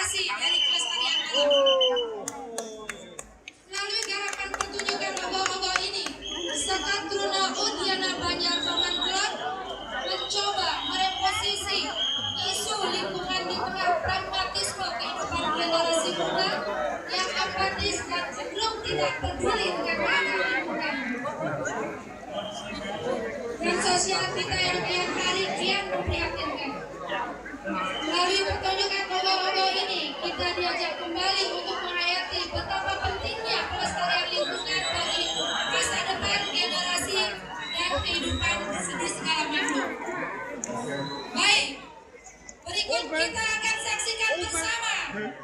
prestasi dari kelestarian alam. Melalui garapan pertunjukan logo-logo ini, Sekat Truna Udiana Banjar Taman Kelon mencoba mereposisi isu lingkungan di tengah pragmatisme kehidupan generasi muda yang apatis dan cenderung tidak peduli dengan keadaan lingkungan. Dan sosial kita yang kian hari kian memprihatinkan. Melalui pertunjukan logo-logo ini, kita diajak kembali untuk menghayati betapa pentingnya pelestarian lingkungan bagi masa depan generasi dan kehidupan di segala makhluk. Baik, berikut kita akan saksikan bersama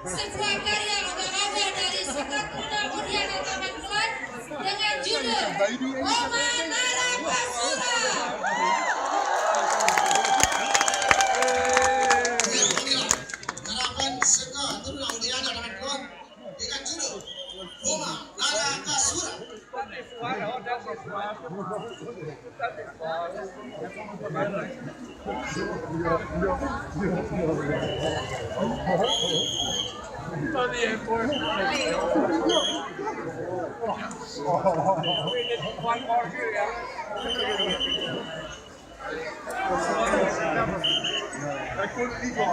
sebuah karya logo-logo dari Sekat Truna Udiana Taman Kelon dengan judul Oma Nara Basura. Sekat Truna Udiana Taman Kelon dengan judul Oma Nara Basura. I couldn't leave it.